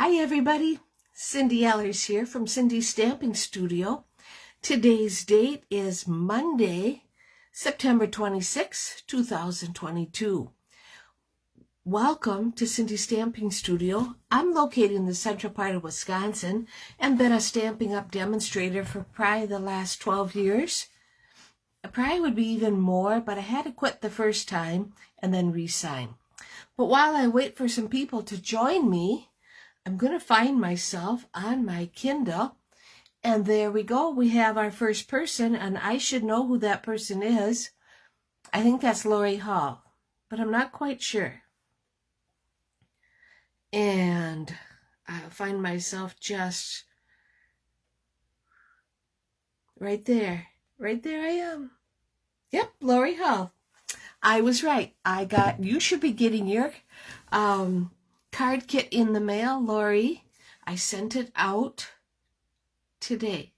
Hi everybody, Cindy Allers here from Cindy's Stamping Studio. Today's date is Monday, September 26, 2022. Welcome to Cindy's Stamping Studio. I'm located in the central part of Wisconsin and been a Stampin' Up! Demonstrator for probably the last 12 years. It probably would be even more, but I had to quit the first time and then re-sign. But while I wait for some people to join me, I'm going to find myself on my Kindle, and there we go. We have our first person, and I should know who that person is. I think that's Lori Hall, but I'm not quite sure. And I'll find myself just right there. Right there I am. Yep, Lori Hall. I was right. You should be getting your card kit in the mail, Lori. I sent it out today.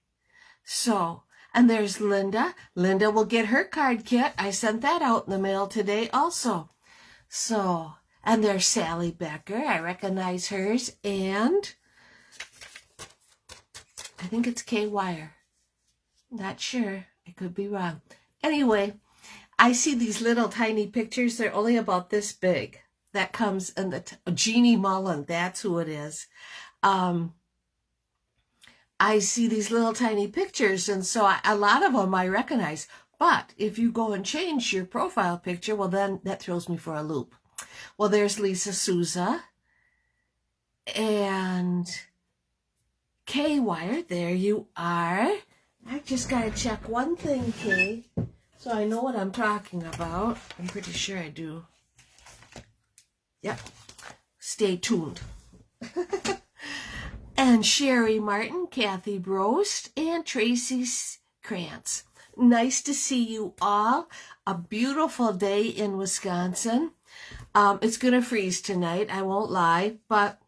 So, and there's Linda. Linda will get her card kit. I sent that out in the mail today also. So, and there's Sally Becker. I recognize hers. And I think it's Kay Wire. Not sure. I could be wrong. Anyway, I see these little tiny pictures. They're only about this big. That comes in the Jeannie Mullen. That's who it is. I see these little tiny pictures, and so a lot of them I recognize. But if you go and change your profile picture, well, then that throws me for a loop. Well, there's Lisa Souza and Kay Wire. There you are. I just got to check one thing, Kay, so I know what I'm talking about. I'm pretty sure I do. Yep. Stay tuned. And Sherry Martin, Kathy Brost, and Tracy Krantz. Nice to see you all. A beautiful day in Wisconsin. It's going to freeze tonight, I won't lie, but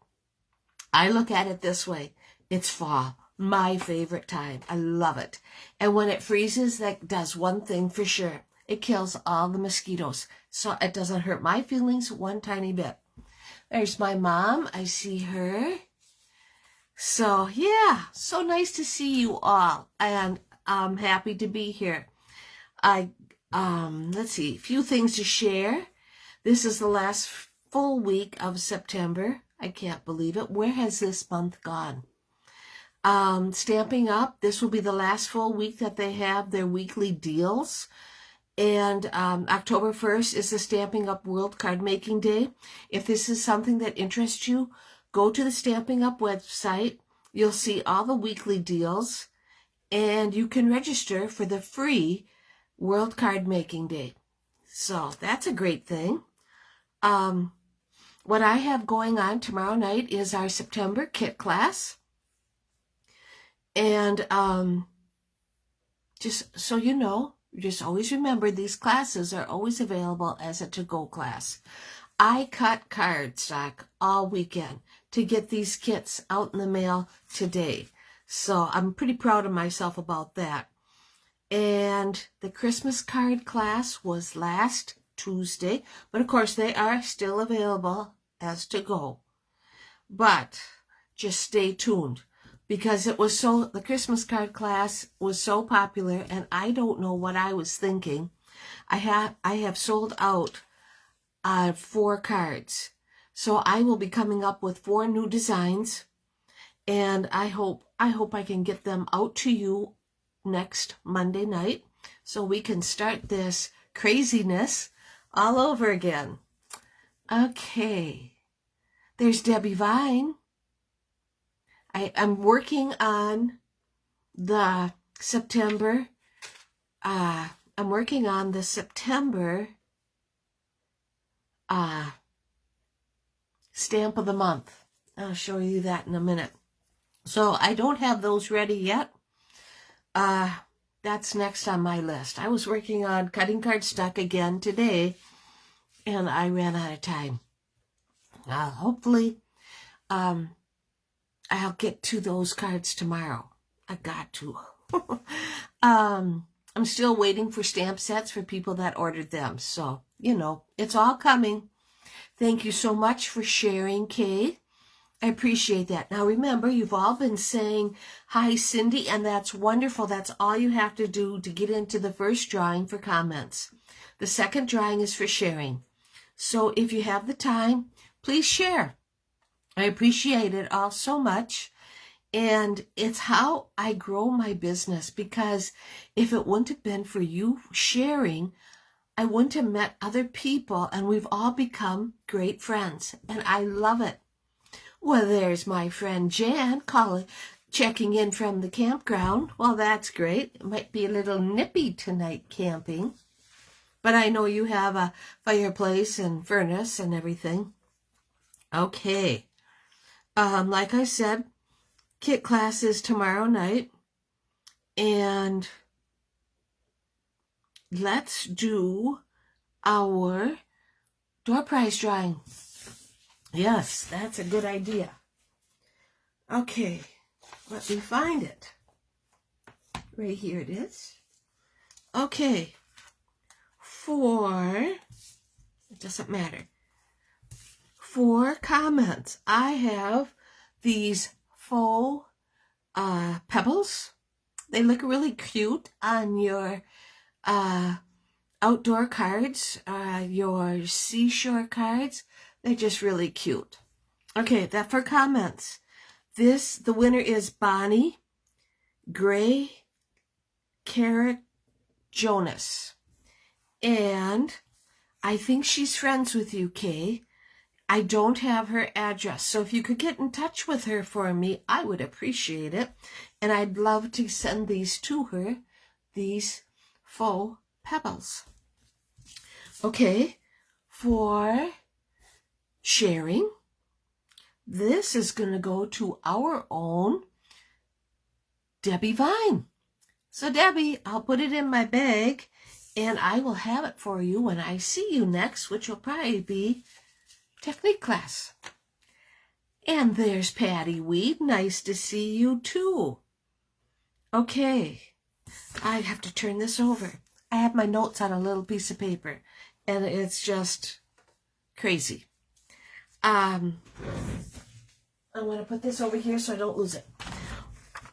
I look at it this way. It's fall. My favorite time. I love it. And when it freezes, that does one thing for sure. It kills all the mosquitoes. So it doesn't hurt my feelings one tiny bit. There's my mom. I see her. So, yeah, so nice to see you all. And I'm happy to be here. Let's see, a few things to share. This is the last full week of September. I can't believe it. Where has this month gone? Stampin' Up! This will be the last full week that they have their weekly deals. And October 1st is the Stampin' Up! World Card Making Day. If this is something that interests you, go to the Stampin' Up! Website. You'll see all the weekly deals. And you can register for the free World Card Making Day. So that's a great thing. What I have going on tomorrow night is our September kit class. And just so you know, just always remember these classes are always available as a to-go class. I cut cardstock all weekend to get these kits out in the mail today. So I'm pretty proud of myself about that. And the Christmas card class was last Tuesday, but of course they are still available as to go. But just stay tuned, because the Christmas card class was so popular, and I don't know what I was thinking. I have sold out 4 cards. So I will be coming up with 4 new designs, and I hope I can get them out to you next Monday night so we can start this craziness all over again. Okay. There's Debbie Vine. I'm working on the September. Stamp of the month. I'll show you that in a minute. So I don't have those ready yet. That's next on my list. I was working on cutting cardstock again today, and I ran out of time. Hopefully, I'll get to those cards tomorrow. I got to. I'm still waiting for stamp sets for people that ordered them. So, it's all coming. Thank you so much for sharing, Kay. I appreciate that. Now remember, you've all been saying, hi, Cindy, and that's wonderful. That's all you have to do to get into the first drawing for comments. The second drawing is for sharing. So if you have the time, please share. I appreciate it all so much. And it's how I grow my business, because if it wouldn't have been for you sharing, I wouldn't have met other people, and we've all become great friends, and I love it. Well, there's my friend Jan checking in from the campground. Well, that's great. It might be a little nippy tonight camping, but I know you have a fireplace and furnace and everything. Okay. Like I said, kit class is tomorrow night, and let's do our door prize drawing. Yes, that's a good idea. Okay, let me find it. Right here it is. Okay, it doesn't matter. 4 comments. I have these faux pebbles. They look really cute on your outdoor cards, your seashore cards. They're just really cute. Okay, that for comments. The winner is Bonnie Gray Carrot Jonas. And I think she's friends with you, Kay. I don't have her address, so if you could get in touch with her for me, I would appreciate it. And I'd love to send these to her, these faux pebbles. Okay, for sharing, this is going to go to our own Debbie Vine. So Debbie, I'll put it in my bag, and I will have it for you when I see you next, which will probably be technique class. And there's Patty Weed. Nice to see you too. Okay, I have to turn this over. I have my notes on a little piece of paper, and it's just crazy. I'm going to put this over here so I don't lose it.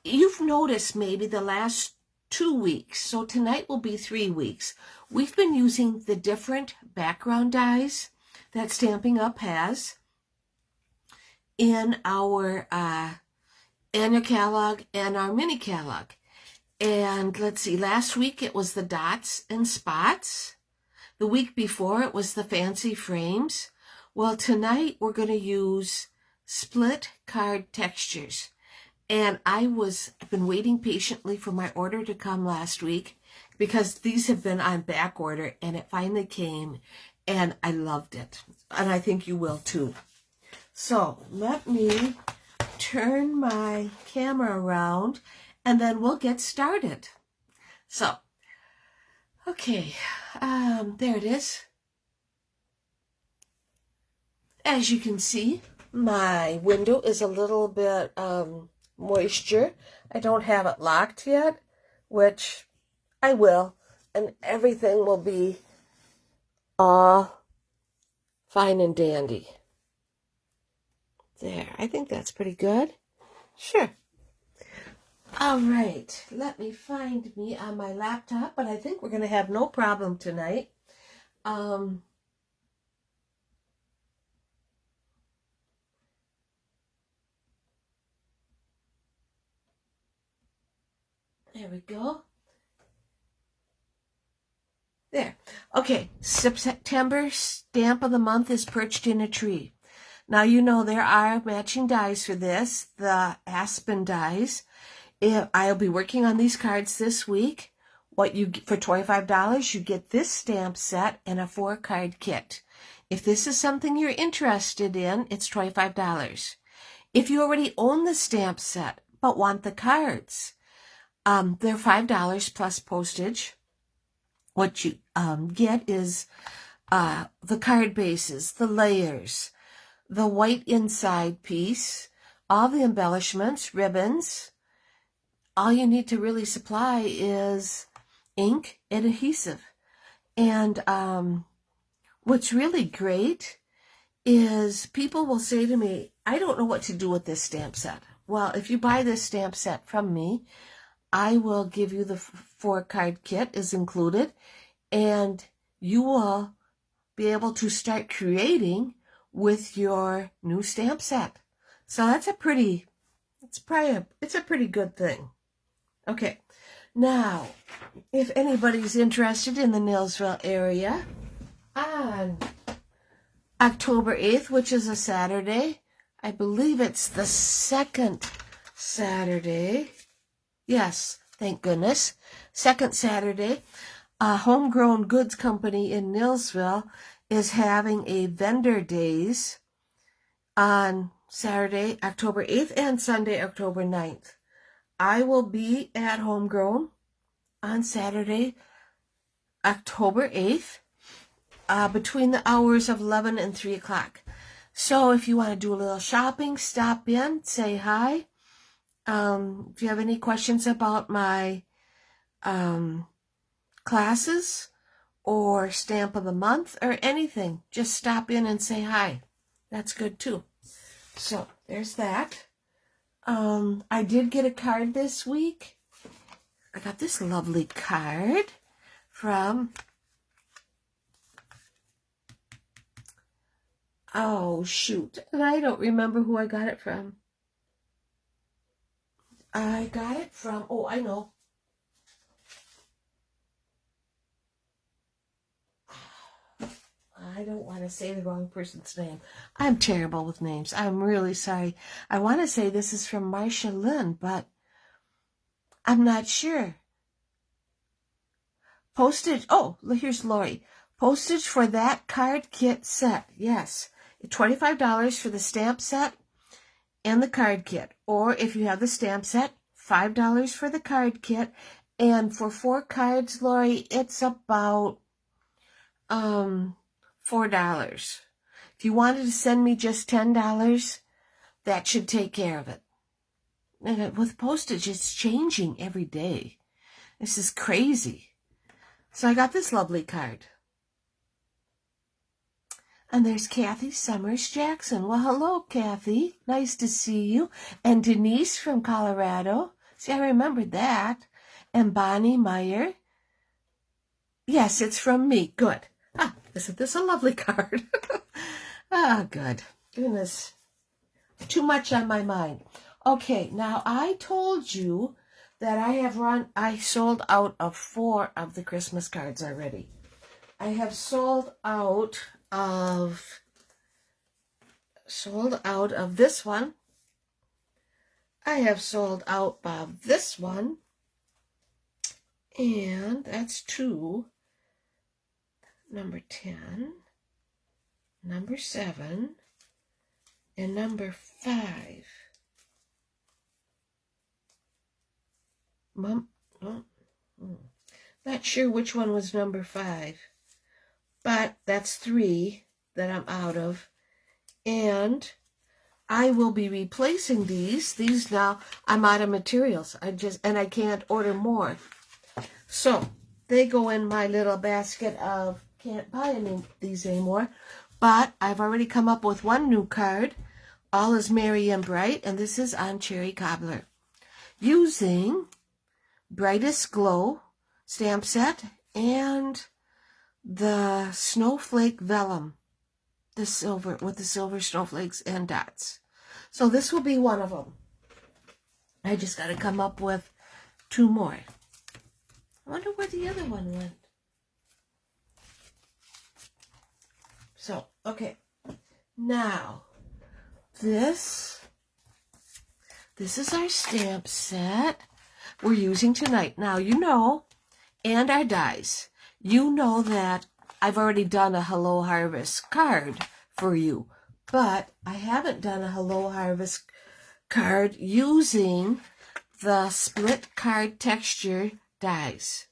You've noticed maybe the last 2 weeks, so tonight will be 3 weeks, we've been using the different background dies that Stampin' Up! Has in our annual catalog and our mini catalog. And let's see, last week it was the dots and spots. The week before it was the fancy frames. Well, tonight we're going to use split card textures. And I've been waiting patiently for my order to come last week, because these have been on back order, and it finally came, and I loved it. And I think you will too. So let me turn my camera around, and then we'll get started. So, okay, there it is. As you can see, my window is a little bit moisture. I don't have it locked yet, which I will, and everything will be all fine and dandy. There, I think that's pretty good. Sure. All right, let me find me on my laptop, but I think we're going to have no problem tonight. There we go. There. Okay, September stamp of the month is Perched in a Tree. Now, you know there are matching dies for this, the Aspen dies. I'll be working on these cards this week. For $25, you get this stamp set and a 4-card kit. If this is something you're interested in, it's $25. If you already own the stamp set but want the cards, they're $5 plus postage. What you get is the card bases, the layers, the white inside piece, all the embellishments, ribbons. All you need to really supply is ink and adhesive. And what's really great is people will say to me, I don't know what to do with this stamp set. Well, if you buy this stamp set from me, I will give you the 4-card kit is included, and you will be able to start creating with your new stamp set. So it's a pretty good thing. Okay, now, if anybody's interested in the Neillsville area, on October 8th, which is a Saturday, I believe it's the second Saturday. Yes, thank goodness. Second Saturday, a homegrown goods company in Neillsville is having a vendor days on Saturday, October 8th and Sunday, October 9th. I will be at Homegrown on Saturday, October 8th, between the hours of 11 and 3 o'clock. So if you want to do a little shopping, stop in, say hi. If you have any questions about my classes or stamp of the month or anything, just stop in and say hi. That's good too. So there's that. I did get a card this week. I got this lovely card from, oh shoot, and I don't remember who I got it from. I got it from, oh, I know. I don't want to say the wrong person's name. I'm terrible with names. I'm really sorry. I want to say this is from Marsha Lynn, but I'm not sure. Postage. Oh, here's Lori. Postage for that card kit set. Yes. $25 for the stamp set and the card kit. Or if you have the stamp set, $5 for the card kit. And for 4 cards, Lori, it's about $4. If you wanted to send me just $10, that should take care of it. And with postage, it's changing every day. This is crazy. So I got this lovely card. And there's Kathy Summers Jackson. Well, hello, Kathy. Nice to see you. And Denise from Colorado. See, I remembered that. And Bonnie Meyer. Yes, it's from me. Good. Isn't this a lovely card? Good. Goodness. Too much on my mind. Okay, now I told you that I sold out of 4 of the Christmas cards already. I have sold out of this one. I have sold out of this one. And that's 2. Number 10, number 7, and number 5. Not sure which one was number 5, but that's 3 that I'm out of. And I will be replacing these. These now, I'm out of materials. I can't order more. So they go in my little basket of can't buy these anymore. But I've already come up with one new card. All is merry and bright, and this is on Cherry Cobbler. Using Brightest Glow stamp set and the Snowflake Vellum, the silver with the silver snowflakes and dots. So this will be one of them. I just got to come up with 2 more. I wonder where the other one went. So, okay. Now, this is our stamp set we're using tonight. Now, you know, and our dies. You know that I've already done a Hello Harvest card for you, but I haven't done a Hello Harvest card using the split card texture dies.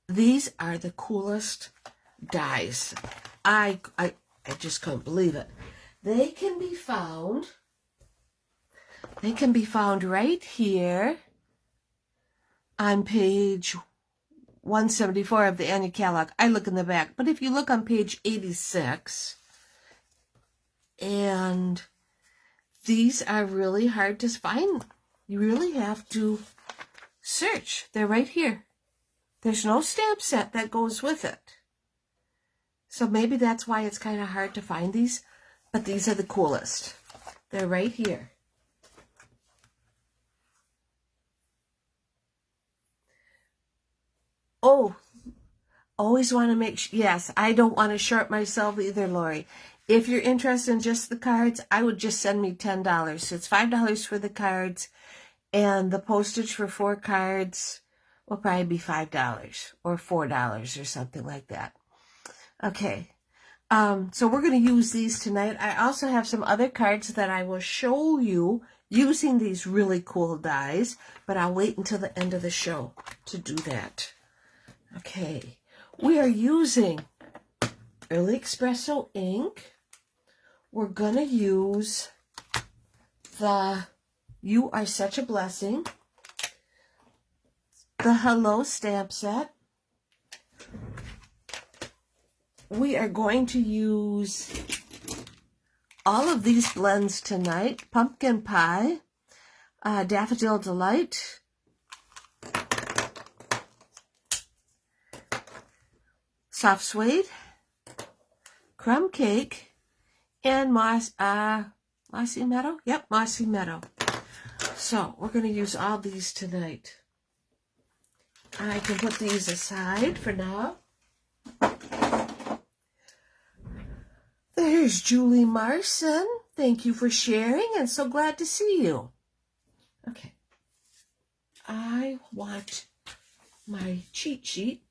These are the coolest dies. I just couldn't believe it. They can be found right here on page 174 of the annual catalog. I look in the back, but if you look on page 86, And these are really hard to find. You really have to search. They're right here. There's no stamp set that goes with it. So maybe that's why it's kind of hard to find these, but these are the coolest. They're right here. Oh, always want to make sure. Yes, I don't want to short myself either, Lori. If you're interested in just the cards, I would just send me $10. So it's $5 for the cards, and the postage for 4 cards will probably be $5 or $4 or something like that. Okay. So we're going to use these tonight. I also have some other cards that I will show you using these really cool dies, but I'll wait until the end of the show to do that. Okay, we are using Early Espresso ink. We're going to use the You Are Such a Blessing, the Hello stamp set. We are going to use all of these blends tonight. Pumpkin Pie, Daffodil Delight, Soft Suede, Crumb Cake, and Mossy Meadow? Yep, Mossy Meadow. So we're going to use all these tonight. I can put these aside for now. There's Julie Marson. Thank you for sharing, and so glad to see you. Okay. I want my cheat sheet.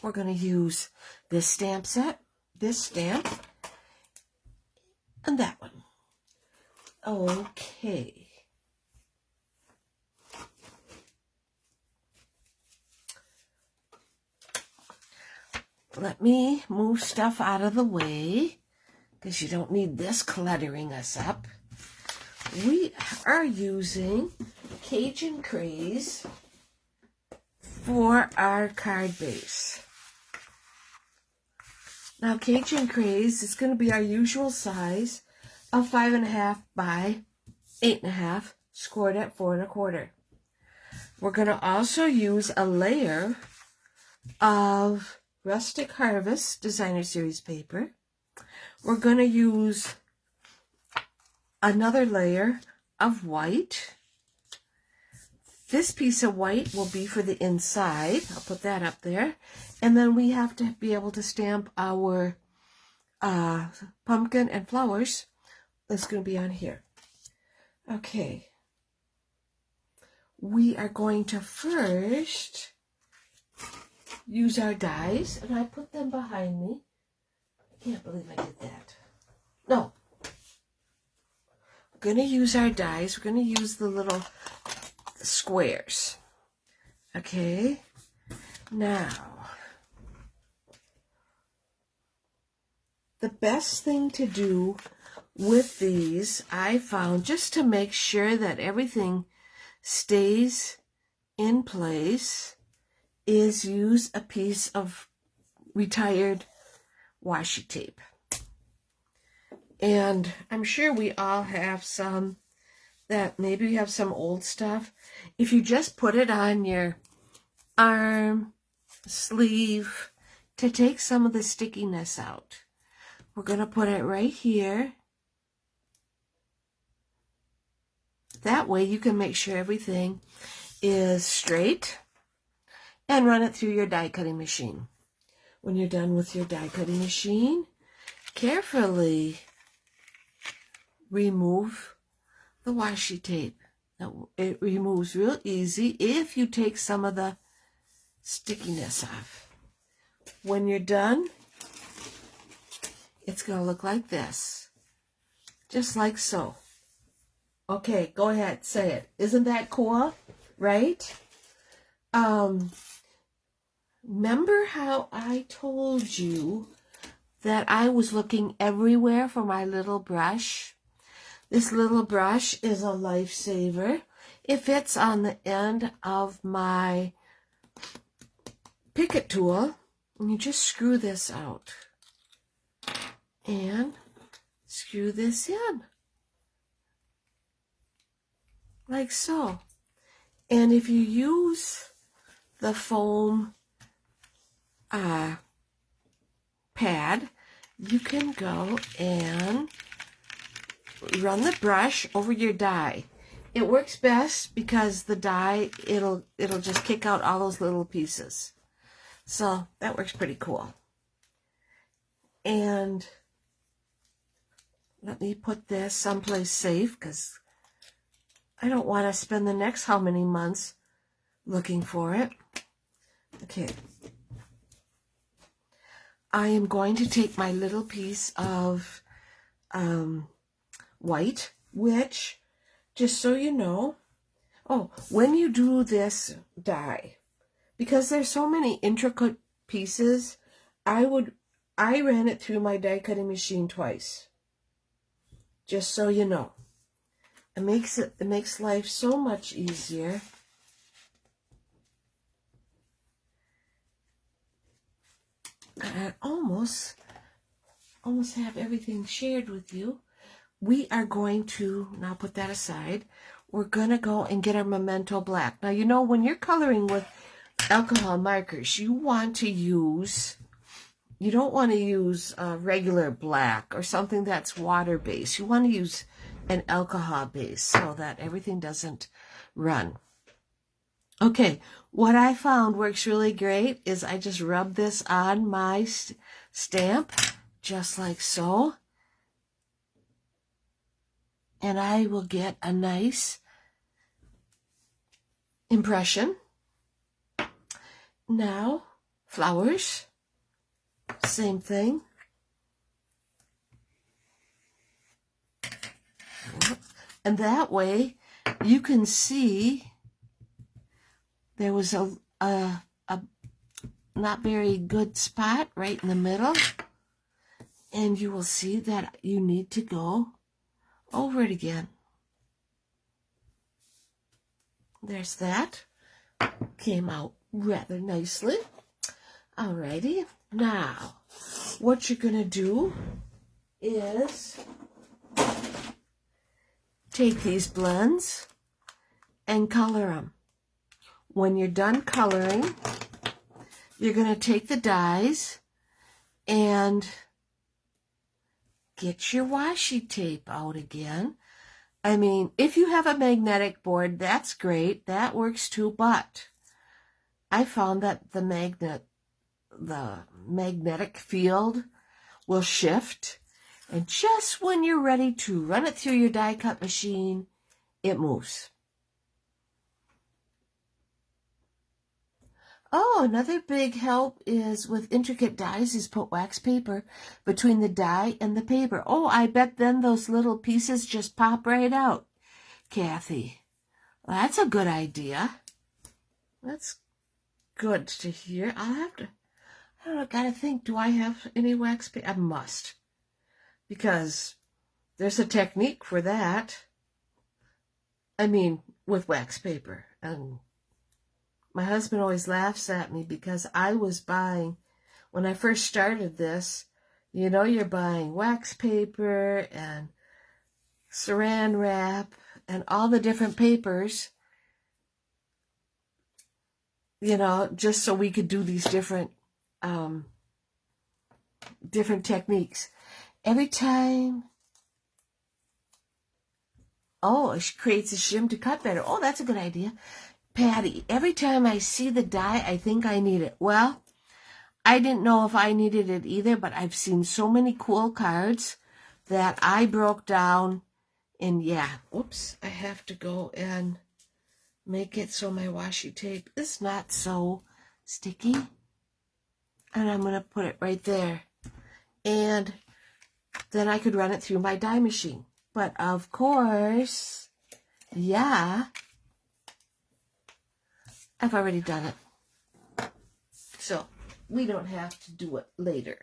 We're going to use this stamp set, this stamp, and that one. Okay. Let me move stuff out of the way, because you don't need this cluttering us up. We are using Cajun Craze for our card base. Now, Cajun Craze is going to be our usual size of 5.5 by 8.5, scored at 4 1/4. We're going to also use a layer of Rustic Harvest Designer Series paper. We're going to use another layer of white. This piece of white will be for the inside. I'll put that up there. And then we have to be able to stamp our pumpkin and flowers. That's going to be on here. Okay. We are going to first use our dies, and I put them behind me. I can't believe I did that. No. We're going to use our dies. We're going to use the little squares. Okay. Now, the best thing to do with these, I found, just to make sure that everything stays in place, is use a piece of retired washi tape. And I'm sure we all have some that maybe you have some old stuff. If you just put it on your arm, sleeve, to take some of the stickiness out. We're going to put it right here. That way you can make sure everything is straight and run it through your die cutting machine. When you're done with your die cutting machine, carefully remove the washi tape. Now, it removes real easy if you take some of the stickiness off. When you're done, it's going to look like this. Just like so. Okay, go ahead, say it. Isn't that cool? Right? Remember how I told you that I was looking everywhere for my little brush? This little brush is a lifesaver. It fits on the end of my Picket tool, and you just screw this out and screw this in, like so. And if you use the foam pad, you can go and run the brush over your die. It works best because the die, it'll just kick out all those little pieces. So that works pretty cool. And let me put this someplace safe because I don't want to spend the next how many months looking for it. Okay. I am going to take my little piece of white, which, just so you know, when you do this die, because there's so many intricate pieces, I ran it through my die cutting machine twice. Just so you know. It makes life so much easier. I almost have everything shared with you. We are going to now put that aside. We're going to go and get our Memento Black. Now, you know, when you're coloring with alcohol markers, you don't want to use regular black or something that's water-based. You want to use an alcohol base so that everything doesn't run. Okay, what I found works really great is I just rub this on my stamp, just like so. And I will get a nice impression. Now, flowers, same thing. And that way you can see there was a not very good spot right in the middle. And you will see that you need to go over it again. There's that. Came out rather nicely. Alrighty. Now, what you're going to do is take these blends and color them. When you're done coloring, you're going to take the dyes and get your washi tape out again. I mean, if you have a magnetic board, that's great. That works too, but I found that the magnetic field will shift, and just when you're ready to run it through your die cut machine, it moves. Oh, another big help is with intricate dies is put wax paper between the die and the paper. Oh, I bet then those little pieces just pop right out, Kathy. Well, that's a good idea. That's good to hear. I don't know, gotta think, do I have any wax paper? I must. Because there's a technique for that. I mean, with wax paper. And my husband always laughs at me because I was buying, when I first started this, you know, you're buying wax paper and saran wrap and all the different papers, you know, just so we could do these different techniques. Every time, it creates a shim to cut better. Oh, that's a good idea. Patty, every time I see the die, I think I need it. Well, I didn't know if I needed it either, but I've seen so many cool cards that I broke down. And yeah, oops, I have to go and make it so my washi tape is not so sticky. And I'm going to put it right there. And then I could run it through my die machine. But of course, yeah, I've already done it. So we don't have to do it later.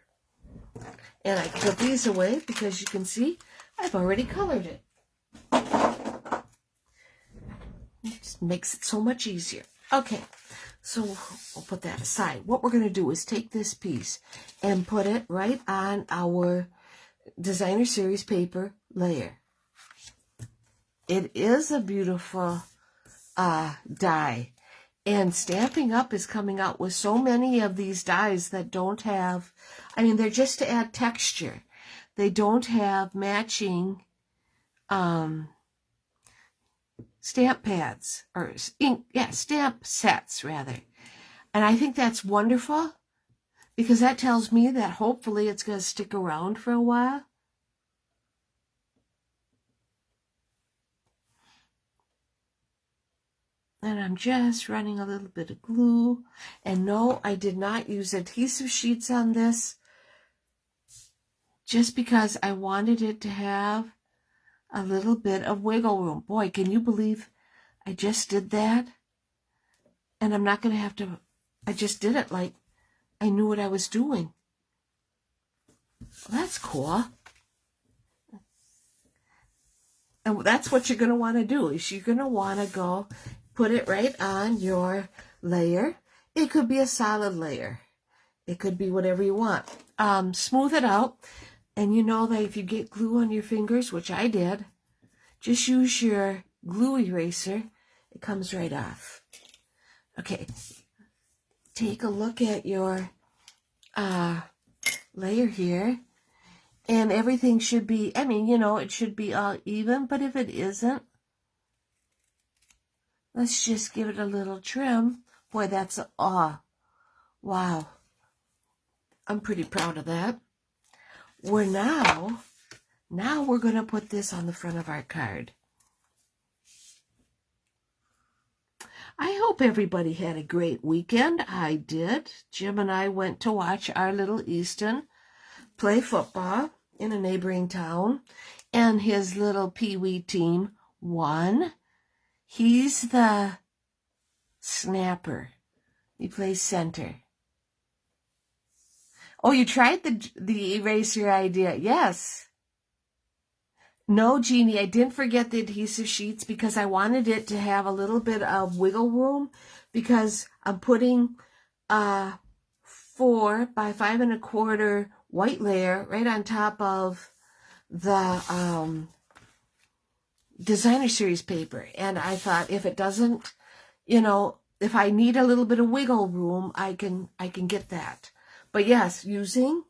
And I put these away because you can see I've already colored it. It just makes it so much easier. Okay, so we'll put that aside. What we're going to do is take this piece and put it right on our Designer Series paper layer. It is a beautiful die. And Stampin' Up! Is coming out with so many of these dies that don't have, I mean, they're just to add texture. They don't have matching stamp pads, or ink, stamp sets rather. And I think that's wonderful, because that tells me that hopefully it's going to stick around for a while. And I'm just running a little bit of glue. And no, I did not use adhesive sheets on this, just because I wanted it to have a little bit of wiggle room. Boy, can you believe I just did that? And I'm not going to have to, I just did it like I knew what I was doing. Well, that's cool. And that's what you're going to want to do, is you're going to want to go put it right on your layer. It could be a solid layer. It could be whatever you want. Smooth it out. And you know that if you get glue on your fingers, which I did, just use your glue eraser. It comes right off. Okay. Take a look at your layer here. And everything should be, I mean, you know, it should be all even. But if it isn't, let's just give it a little trim. Boy, that's, wow. I'm pretty proud of that. Now we're going to put this on the front of our card. I hope everybody had a great weekend. I did. Jim and I went to watch our little Easton play football in a neighboring town, and his little Pee-wee team won. He's the snapper. He plays center. Oh, you tried the eraser idea. Yes. No, Jeannie, I didn't forget the adhesive sheets, because I wanted it to have a little bit of wiggle room, because I'm putting 4 by 5 1/4 white layer right on top of the Designer Series paper. And I thought, if it doesn't, you know, if I need a little bit of wiggle room, I can get that. But yes, using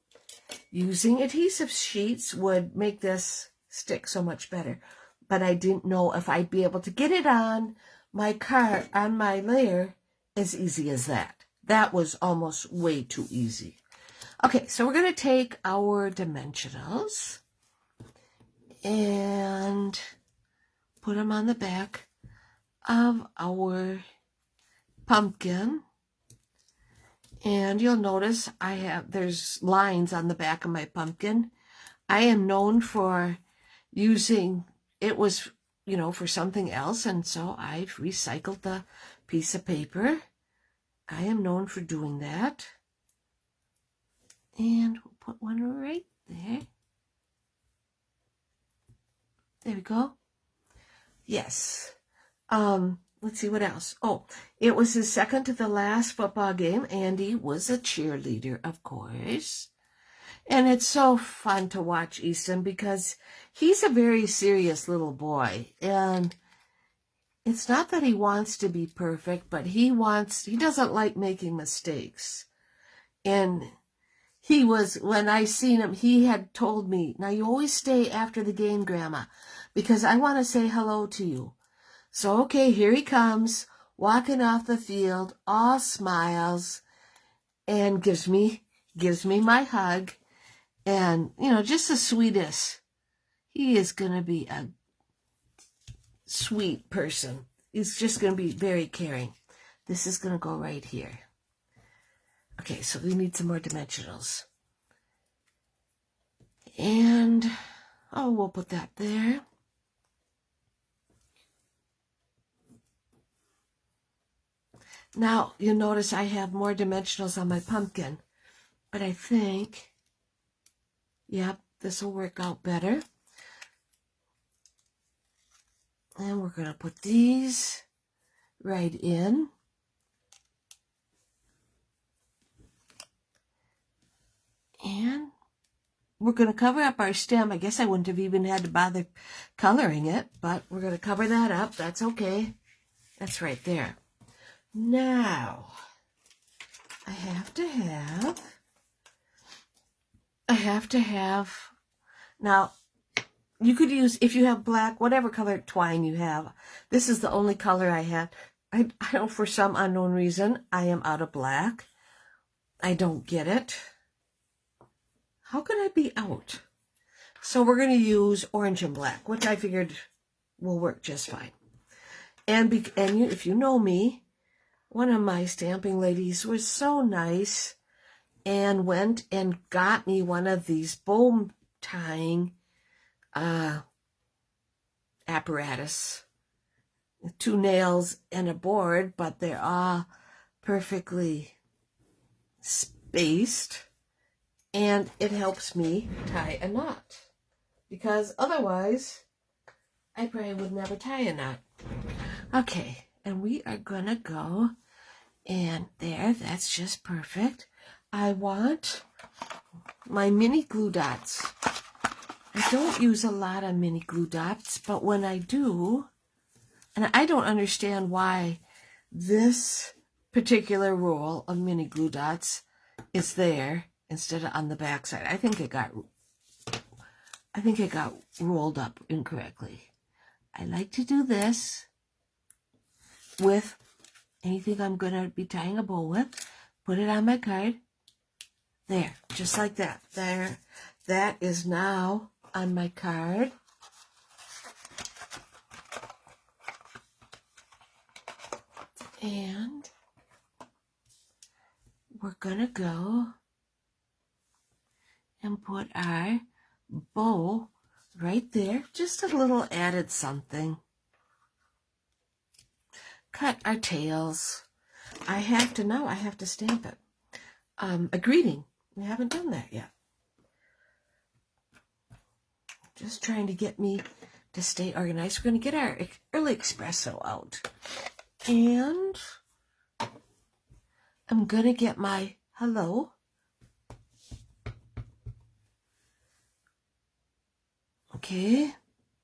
adhesive sheets would make this stick so much better. But I didn't know if I'd be able to get it on my card, on my layer, as easy as that. That was almost way too easy. Okay, so we're going to take our dimensionals and put them on the back of our pumpkin. And you'll notice there's lines on the back of my pumpkin. I am known for using, it was, you know, for something else, and so I've recycled the piece of paper. I am known for doing that. And we'll put one right there. There we go. Yes. Let's see what else. Oh, it was his second to the last football game. Andy was a cheerleader, of course. And it's so fun to watch Easton, because he's a very serious little boy. And it's not that he wants to be perfect, but he doesn't like making mistakes. And when I seen him, he had told me, now you always stay after the game, Grandma, because I want to say hello to you. So, okay, here he comes, walking off the field, all smiles, and gives me my hug. And, you know, just the sweetest. He is going to be a sweet person. He's just going to be very caring. This is going to go right here. Okay, so we need some more dimensionals. And, we'll put that there. Now, you'll notice I have more dimensionals on my pumpkin. But I think, yep, this will work out better. And we're going to put these right in. And we're going to cover up our stem. I guess I wouldn't have even had to bother coloring it, but we're going to cover that up. That's okay. That's right there. Now, I have to have, now, you could use, if you have black, whatever color twine you have. This is the only color I had. I don't, for some unknown reason, I am out of black. I don't get it. How can I be out? So we're going to use orange and black, which I figured will work just fine. And if you know me, one of my stamping ladies was so nice and went and got me one of these bow tying apparatus. 2 nails and a board, but they're all perfectly spaced. And it helps me tie a knot. Because otherwise, I probably would never tie a knot. Okay, and we are going to go, and there, that's just perfect. I want my mini glue dots. I don't use a lot of mini glue dots, but when I do, and I don't understand why this particular roll of mini glue dots is there instead of on the back side. I think it got rolled up incorrectly. I like to do this with anything I'm going to be tying a bow with. Put it on my card. There, just like that. There, that is now on my card. And we're going to go and put our bow right there. Just a little added something. Cut our tails. I have to stamp it. A greeting. We haven't done that yet. Just trying to get me to stay organized. We're going to get our early espresso out. And I'm going to get my hello. Okay.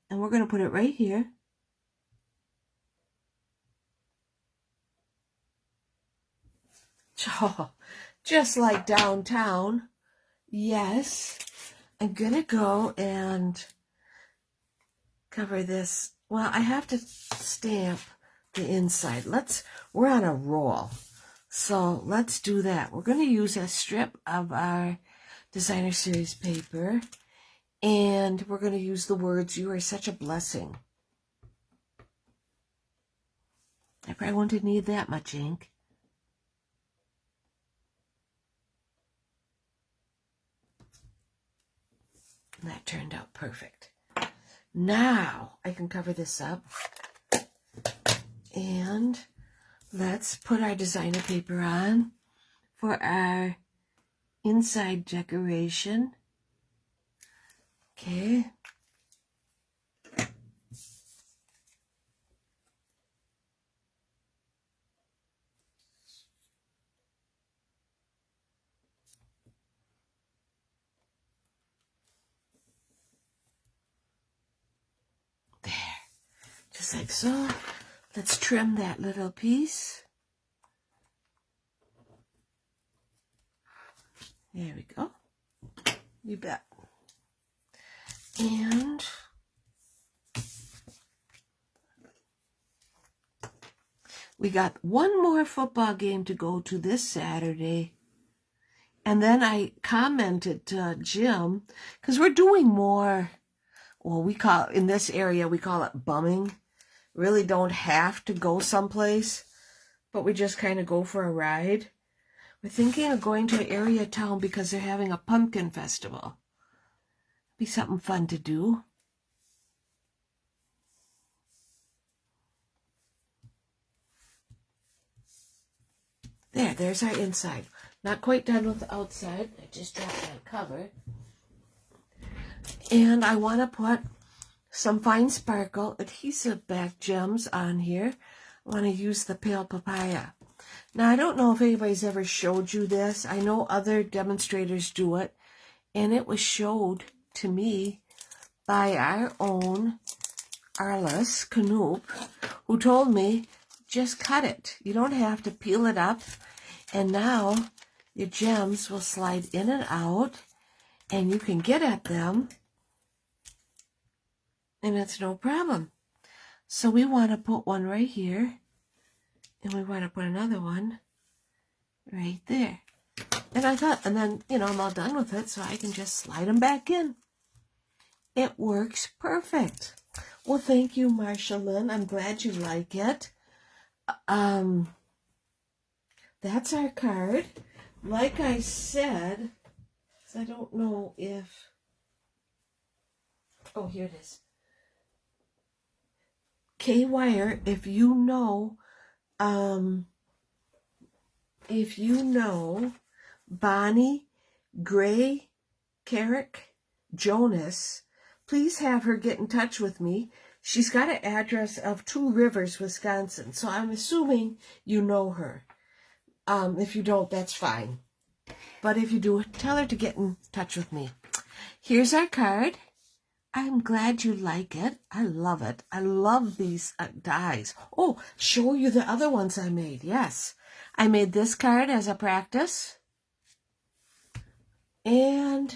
And we're going to put it right here. Oh, just like downtown. Yes. I'm going to go and cover this. Well, I have to stamp the inside. We're on a roll. So let's do that. We're going to use a strip of our designer series paper. And we're going to use the words, "You are such a blessing." I probably won't need that much ink. And that turned out perfect. Now I can cover this up. And let's put our designer paper on for our inside decoration. Okay. There. Just like so. Let's trim that little piece. There we go. You bet. And we got one more football game to go to this Saturday. And then I commented to Jim, because we're doing more, well, in this area, we call it bumming. Really don't have to go someplace, but we just kind of go for a ride. We're thinking of going to an area town because they're having a pumpkin festival. Be something fun to do. There's our inside. Not quite done with the outside. I just dropped that cover. And I want to put some fine sparkle adhesive back gems on here. I want to use the pale papaya. Now, I don't know if anybody's ever showed you this. I know other demonstrators do it. And it was showed to me by our own Arliss Knoop, who told me, just cut it. You don't have to peel it up. And now your gems will slide in and out, and you can get at them, and it's no problem. So we want to put one right here, and we want to put another one right there. And I thought, and then, I'm all done with it, so I can just slide them back in. It works perfect. Well, thank you, Marsha Lynn. I'm glad you like it. That's our card. Like I said, I don't know if... Oh, here it is. K-Wire, if you know Bonnie Gray Carrick Jonas, please have her get in touch with me. She's got an address of Two Rivers, Wisconsin, so I'm assuming you know her. If you don't, that's fine. But if you do, tell her to get in touch with me. Here's our card. I'm glad you like it. I love it. I love these dies. Oh, show you the other ones I made. Yes. I made this card as a practice. And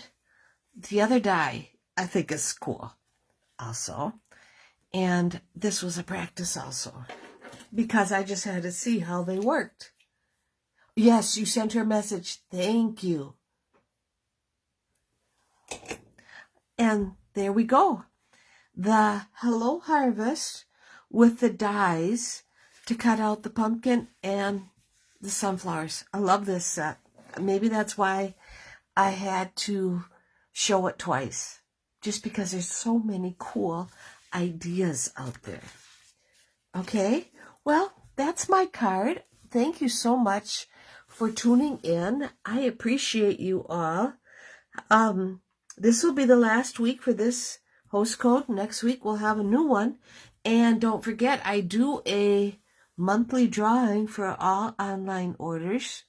the other die I think is cool also. And this was a practice also, because I just had to see how they worked. Yes, you sent her a message. Thank you. And there we go. The Hello Harvest with the dies to cut out the pumpkin and the sunflowers. I love this set. Maybe that's why I had to show it twice, just because there's so many cool ideas out there. Okay, well, that's my card. Thank you so much for tuning in. I appreciate you all. This will be the last week for this host code. Next week we'll have a new one. And don't forget, I do a monthly drawing for all online orders.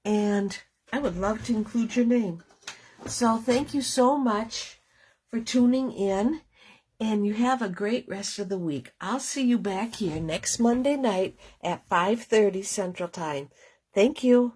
And I would love to include your name. So thank you so much for tuning in. And you have a great rest of the week. I'll see you back here next Monday night at 5:30 Central Time. Thank you.